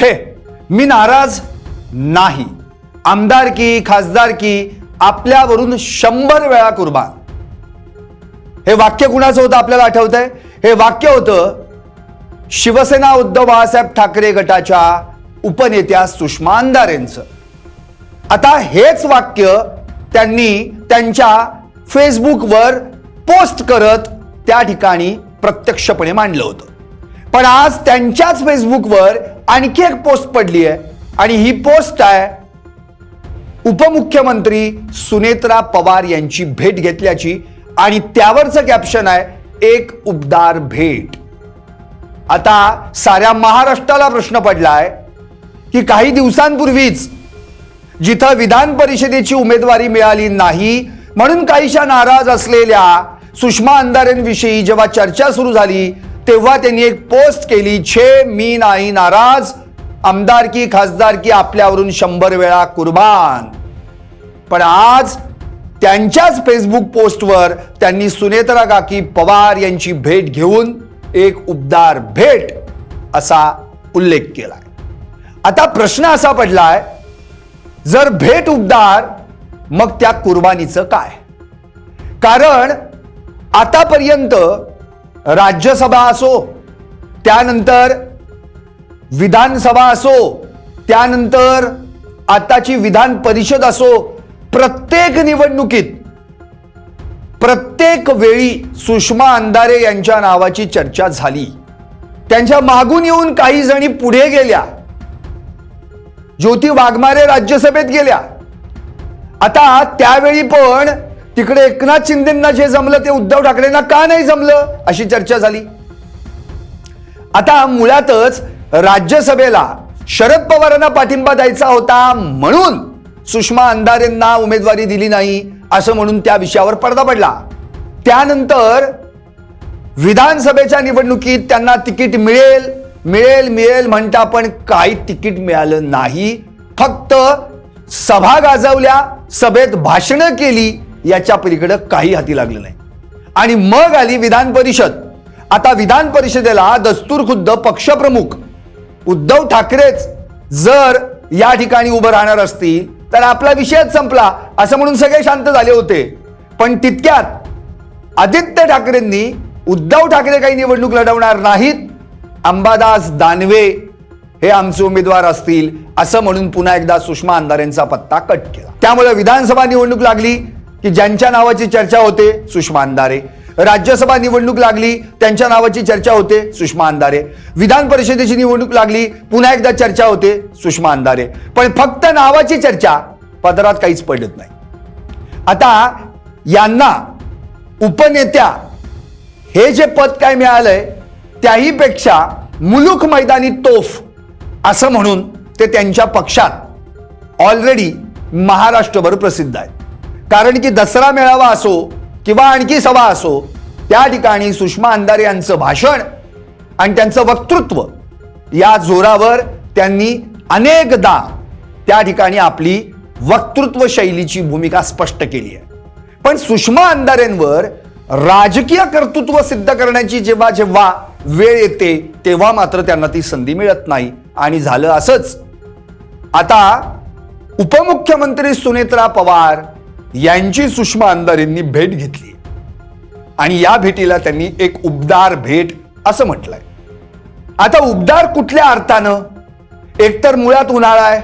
छे मी नाराज नाही, आमदारकी खासदारकी आपल्यावरून 100 वेळा कुर्बान. हे वाक्य कुणाचं होतं आपल्याला आठवतंय? हे वाक्य होतं शिवसेना उद्धव बाळासाहेब ठाकरे गटाच्या उपनेत्या सुषमा अंधारेंचं. आता हेच वाक्य त्यांनी त्यांच्या फेसबुकवर पोस्ट करत त्या ठिकाणी प्रत्यक्षपणे मांडलं होतं. पण आज त्यांच्याच फेसबुकवर आणखी एक पोस्ट पडली आहे आणि ही पोस्ट आहे उपमुख्यमंत्री सुनेत्रा पवार यांची भेट घेतल्याची आणि त्यावरचं कॅप्शन आहे एक उबदार भेट. आता साऱ्या महाराष्ट्राला प्रश्न पडलाय की काही दिवसांपूर्वीच जिथं विधान परिषदेची उमेदवारी मिळाली नाही म्हणून काहीशा नाराज असलेल्या सुषमा अंधारेंविषयी जेव्हा चर्चा सुरू झाली तेव्हा त्यांनी एक पोस्ट केली, छे मी नाही नाराज, आमदारकी खासदारकी आपल्यावरून 100 वेळा कुर्बान. पण आज त्यांच्याच फेसबुक पोस्टवर त्यांनी सुनेत्रा काकी पवार यांची भेट घेऊन एक उबदार भेट असा उल्लेख केलाय. आता प्रश्न असा पडलाय, जर भेट उबदार मग त्या कुर्बानीचं काय? कारण आतापर्यंत राज्यसभा असो, त्यानंतर विधानसभा असो, त्यानंतर आताची विधान परिषद असो, प्रत्येक निवडणुकीत प्रत्येक वेळी सुषमा अंधारे यांच्या नावाची चर्चा झाली. त्यांच्या मागून येऊन काही जणी पुढे गेल्या. ज्योती वाघमारे राज्यसभेत गेल्या. आता त्यावेळी पण तिकडे एकनाथ शिंदेंना जे जमलं ते उद्धव ठाकरेंना का नाही जमलं अशी चर्चा झाली. आता मुळातच राज्यसभेला शरद पवारांना पाठिंबा द्यायचा होता म्हणून सुषमा अंधारेंना उमेदवारी दिली नाही असं म्हणून त्या विषयावर पडदा पडला. त्यानंतर विधानसभेच्या निवडणुकीत त्यांना तिकीट मिळेल मिळेल मिळेल म्हणता पण काही तिकीट मिळालं नाही. फक्त सभा गाजवल्या, सभेत भाषणं केली, याच्या पलीकडे काही हाती लागलं नाही. आणि मग आली विधान परिषद. आता विधान परिषदेला दस्तूर खुद्द पक्षप्रमुख उद्धव ठाकरेच जर या ठिकाणी उभं राहणार असतील तर आपला विषयच संपला असं म्हणून सगळे शांत झाले होते. पण तितक्यात आदित्य ठाकरेंनी उद्धव ठाकरे काही निवडणूक लढवणार नाहीत, अंबादास दानवे हे आमचे उमेदवार असतील असं म्हणून पुन्हा एकदा सुषमा अंधारेंचा पत्ता कट केला. त्यामुळे विधानसभा निवडणूक लागली की ज्यांच्या नावाची चर्चा होते सुषमा अंधारे, राज्यसभा निवडणूक लागली त्यांच्या नावाची चर्चा होते सुषमा अंधारे, विधान परिषदेची निवडणूक लागली पुन्हा एकदा चर्चा होते सुषमा अंधारे. पण फक्त नावाची चर्चा, पदरात काहीच पडत नाही. आता यांना उपनेत्या हे जे पद काय मिळालंय त्याही पेक्षा मुलुक मैदानी तोफ असं म्हणून ते त्यांच्या पक्षात ऑलरेडी महाराष्ट्रभर प्रसिद्ध आहे. कारण की दसरा मेळावा असो किंवा आणखी सभा असो, त्या ठिकाणी सुषमा अंधारे यांचं भाषण आणि त्यांचं वक्तृत्व या जोरावर त्यांनी अनेकदा त्या ठिकाणी आपली वक्तृत्व शैलीची भूमिका स्पष्ट केली आहे. पण सुषमा अंधारेंवर राजकीय कर्तृत्व सिद्ध करण्याची जेव्हा जेव्हा वेळ येते तेव्हा मात्र त्यांना ती संधी मिळत नाही. आणि झालं असंच. आता उपमुख्यमंत्री सुनेत्रा पवार यांची सुषमा अंधारेंनी भेट घेतली आणि या भेटीला त्यांनी एक उबदार भेट असं म्हटलंय. आता उबदार कुठल्या अर्थानं? एकतर मुळात उन्हाळा आहे,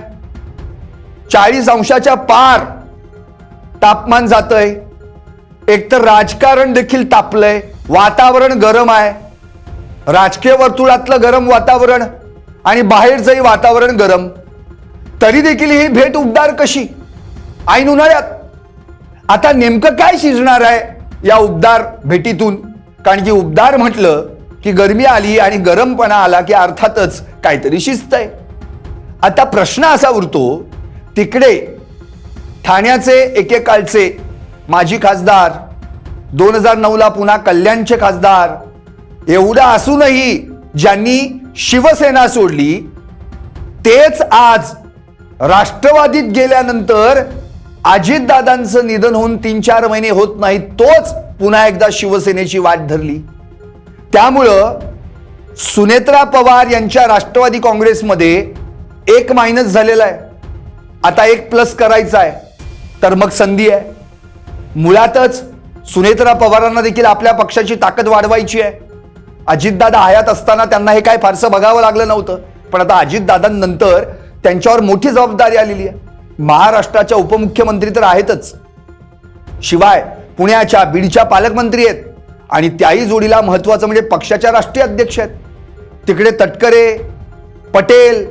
40 अंशाच्या पार तापमान जातंय, एकतर राजकारण देखील तापलंय, वातावरण गरम आहे, राजकीय वर्तुळातलं गरम वातावरण आणि बाहेरचंही वातावरण गरम. तरी देखील ही भेट उबदार कशी ऐन उन्हाळ्यात? आता नेमकं काय शिजणार आहे या उबदार भेटीतून? कारण की उबदार म्हटलं की गरमी आली आणि गरमपणा आला की अर्थातच काहीतरी शिजतंय. आता प्रश्न असा उरतो, तिकडे ठाण्याचे एकेकाळचे माजी खासदार, 2009ला पुन्हा कल्याणचे खासदार, एवढं असूनही ज्यांनी शिवसेना सोडली तेच आज राष्ट्रवादीत गेल्यानंतर अजितदादांचं निधन होऊन 3-4 महिने होत नाही तोच पुन्हा एकदा शिवसेनेची वाट धरली. त्यामुळं सुनेत्रा पवार यांच्या राष्ट्रवादी काँग्रेसमध्ये एक मायनस झालेला आहे, आता एक प्लस करायचा आहे, तर मग संधी आहे. मुळातच सुनेत्रा पवारांना देखील आपल्या पक्षाची ताकद वाढवायची आहे. अजितदादा हयात असताना त्यांना हे काय फारसं बघावं लागलं नव्हतं, पण आता अजितदादांनंतर त्यांच्यावर मोठी जबाबदारी आलेली आहे. महाराष्ट्राच्या उपमुख्यमंत्री तर आहेतच, शिवाय पुण्याच्या बीडच्या पालकमंत्री आहेत आणि त्याही जोडीला महत्वाचं म्हणजे पक्षाच्या राष्ट्रीय अध्यक्ष आहेत. तिकडे तटकरे पटेल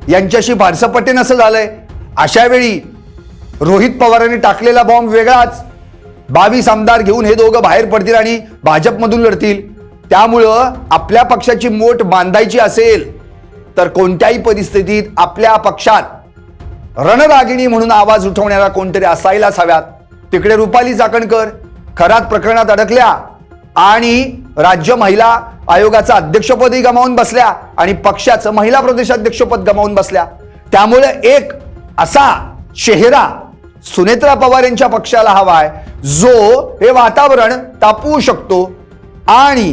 यांच्याशी फारसं पटेन असं झालंय. अशा वेळी रोहित पवारांनी टाकलेला बॉम्ब वेगळाच. 22 आमदार घेऊन हे दोघं बाहेर पडतील आणि भाजपमधून लढतील. त्यामुळं आपल्या पक्षाची मोठ बांधायची असेल तर कोणत्याही परिस्थितीत आपल्या पक्षात रणरागिणी म्हणून आवाज उठवणारा कोणतरी असायलाच हव्यात. तिकडे रुपाली चाकणकर खरात प्रकरणात अडकल्या आणि राज्य महिला आयोगाचं अध्यक्षपदही गमावून बसल्या आणि पक्षाचं महिला प्रदेशाध्यक्षपद गमावून बसल्या. त्यामुळे एक असा चेहरा सुनेत्रा पवार यांच्या पक्षाला हवाय जो हे वातावरण तापवू शकतो आणि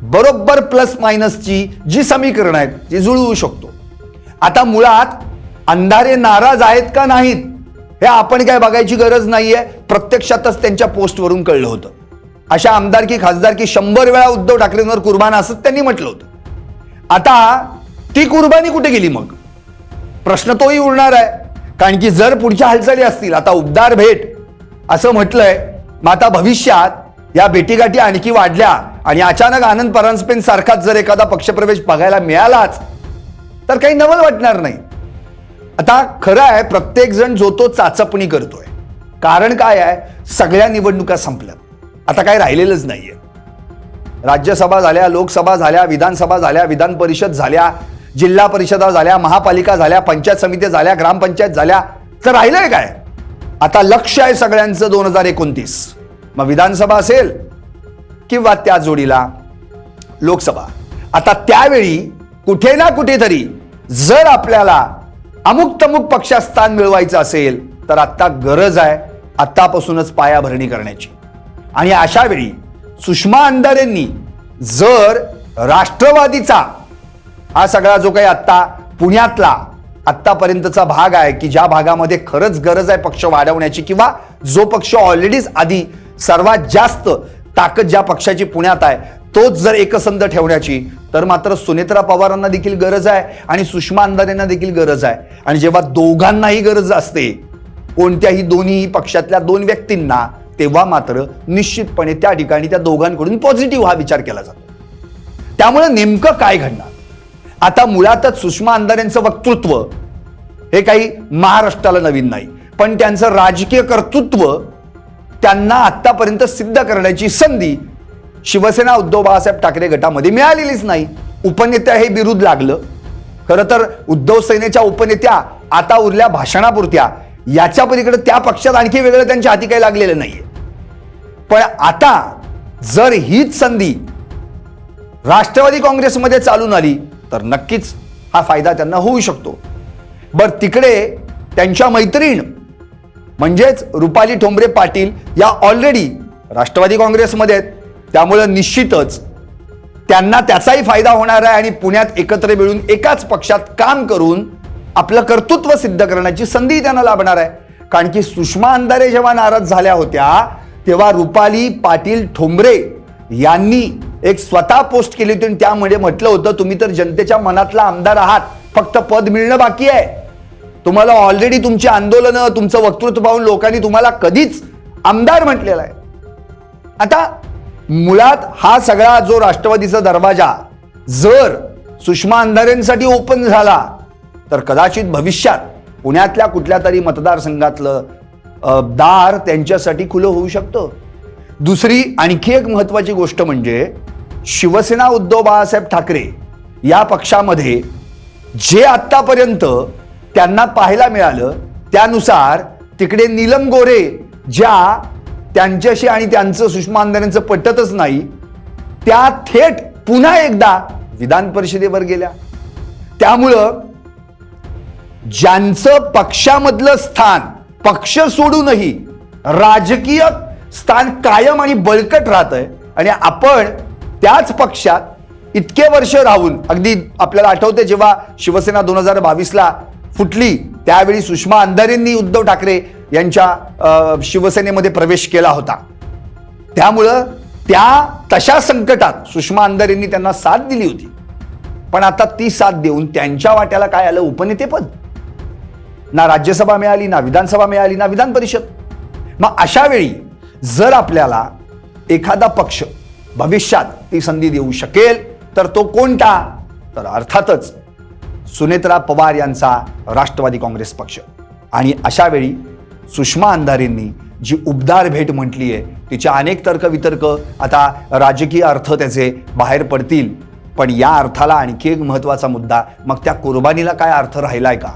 बरोबर प्लस मायनसची जी समीकरण आहेत ती जुळवू शकतो. आता मुळात अंधारे नाराज आहेत का नाहीत हे आपण काय बघायची गरज नाहीये. प्रत्यक्षातच त्यांच्या पोस्टवरून कळलं होतं. अशा आमदारकी खासदारकी 100 वेळा उद्धव ठाकरेंवर कुर्बान असं त्यांनी म्हटलं होतं. आता ती कुर्बानी कुठे गेली मग प्रश्न तोही उरणार आहे. कारण की जर पुढच्या हालचाली असतील, आता उबदार भेट असं म्हटलंय, मग आता भविष्यात या भेटीगाठी आणखी वाढल्या आणि अचानक आनंद परांजपें सारखाच जर एखादा पक्षप्रवेश बघायला मिळालाच तर काही नवल वाटणार नाही. आता खरं आहे प्रत्येक जण जो तो चाचपणी करतोय. कारण काय आहे, सगळ्या निवडणुका संपल्यात, आता काय राहिलेलंच नाहीये. राज्यसभा झाल्या, लोकसभा झाल्या, विधानसभा झाल्या, विधान परिषद झाल्या, जिल्हा परिषदा झाल्या, महापालिका झाल्या, पंचायत समिती झाल्या, ग्रामपंचायत झाल्या, तर राहिलंय काय. आता लक्ष आहे सगळ्यांचं 2029. मग विधानसभा असेल किंवा त्या जोडीला लोकसभा. आता त्यावेळी कुठे ना कुठेतरी जर आपल्याला अमुक तमुक पक्षात स्थान मिळवायचं असेल तर आता गरज आहे आतापासूनच पायाभरणी करण्याची. आणि अशा वेळी सुषमा अंधारेंनी जर राष्ट्रवादीचा हा सगळा जो काही आत्ता पुण्यातला आत्तापर्यंतचा भाग आहे की ज्या भागामध्ये खरंच गरज आहे पक्ष वाढवण्याची किंवा जो पक्ष ऑलरेडीच आधी सर्वात जास्त ताकद ज्या पक्षाची पुण्यात आहे तोच जर एकसंध ठेवण्याची, तर मात्र सुनेत्रा पवारांना देखील गरज आहे आणि सुषमा अंधारेंना देखील गरज आहे. आणि जेव्हा दोघांनाही गरज असते कोणत्याही दोन्ही पक्षातल्या 2 व्यक्तींना, तेव्हा मात्र निश्चितपणे त्या ठिकाणी त्या दोघांकडून पॉझिटिव्ह हा विचार केला जातो. त्यामुळे नेमकं काय घडणार. आता मुळातच सुषमा अंधारेंचं वक्तृत्व हे काही महाराष्ट्राला नवीन नाही, पण त्यांचं राजकीय कर्तृत्व त्यांना आतापर्यंत सिद्ध करण्याची संधी शिवसेना उद्धव बाळासाहेब ठाकरे गटामध्ये मिळालेलीच नाही. उपनेत्या हे बिरुद लागलं. खरं तर उद्धव सेनेच्या उपनेत्या आता उरल्या भाषणापुरत्या, याच्या पलीकडे त्या पक्षात आणखी वेगळं त्यांच्या हाती काही लागलेलं नाहीये. पण आता जर हीच संधी राष्ट्रवादी काँग्रेसमध्ये चालून आली तर नक्कीच हा फायदा त्यांना होऊ शकतो. बर तिकडे त्यांच्या मैत्रीण म्हणजेच रुपाली ठोंबरे पाटील या ऑलरेडी राष्ट्रवादी काँग्रेसमध्ये आहेत, त्यामुळे निश्चितच त्यांना त्याचाही फायदा होणार आहे आणि पुण्यात एकत्र मिळून एकाच पक्षात काम करून आपलं कर्तृत्व सिद्ध करण्याची संधी त्यांना लाभणार आहे. कारण की सुषमा अंधारे जेव्हा नाराज झाल्या होत्या तेव्हा रुपाली पाटील ठोंबरे यांनी एक स्वतः पोस्ट केली होती. त्यामध्ये म्हटलं होतं, तुम्ही तर जनतेच्या मनातला आमदार आहात, फक्त पद मिळणं बाकी आहे. तुम्हाला ऑलरेडी तुमची आंदोलनं, तुमचं वक्तृत्व पाहून लोकांनी तुम्हाला कधीच आमदार म्हटलेला आहे. आता मुळात हा सगळा जो राष्ट्रवादीचा दरवाजा जर सुषमा अंधारेंसाठी ओपन झाला तर कदाचित भविष्यात पुण्यातल्या कुठल्या तरी मतदारसंघातलं दार त्यांच्यासाठी खुलं होऊ शकतं. दुसरी आणखी एक महत्वाची गोष्ट म्हणजे शिवसेना उद्धव बाळासाहेब ठाकरे या पक्षामध्ये जे आतापर्यंत त्यांना पाहायला मिळालं त्यानुसार तिकडे नीलम गोरे ज्या त्यांच्याशी आणि त्यांचं सुषमा अंधारेंचं पटतच नाही, त्या थेट पुन्हा एकदा विधान परिषदेवर गेल्या. त्यामुळं ज्यांचं पक्षामधलं स्थान पक्ष सोडूनही राजकीय स्थान कायम आणि बळकट राहतंय आणि आपण त्याच पक्षात इतके वर्ष राहून, अगदी आपल्याला आठवते जेव्हा शिवसेना 2022ला फुटली त्यावेळी सुषमा अंधारेंनी उद्धव ठाकरे यांच्या शिवसेनेमध्ये प्रवेश केला होता. त्यामुळं त्या तशा संकटात सुषमा अंधारेंनी त्यांना साथ दिली होती. पण आता ती साथ देऊन त्यांच्या वाट्याला काय आलं? उपनेतेपद. ना राज्यसभा मिळाली, ना विधानसभा मिळाली, ना विधान परिषद. मग अशा वेळी जर आपल्याला एखादा पक्ष भविष्यात ती संधी देऊ शकेल तर तो कोणता? तर अर्थातच सुनेत्रा पवार यांचा राष्ट्रवादी काँग्रेस पक्ष. आणि अशा वेळी सुषमा अंधारेंनी जी उबदार भेट म्हटली आहे तिच्या अनेक तर्कवितर्क, आता राजकीय अर्थ त्याचे बाहेर पडतील, पण या अर्थाला आणखी एक महत्वाचा मुद्दा, मग त्या कुर्बानीला काय अर्थ राहिलाय का,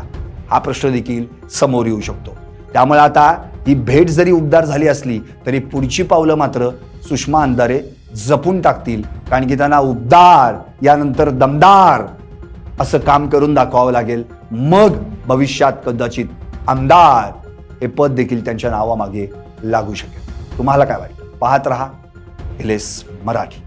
हा प्रश्न देखील समोर येऊ शकतो. त्यामुळे आता ही भेट जरी उबदार झाली असली तरी पुढची पावलं मात्र सुषमा अंधारे जपून टाकतील, कारण की त्यांना उबदार यानंतर दमदार असं काम करून दाखवावं लागेल. मग भविष्यात कदाचित आमदार हे पद देखील त्यांच्या नावामागे लागू शकेल. तुम्हाला काय वाटतं? पाहत रहा LS मराठी.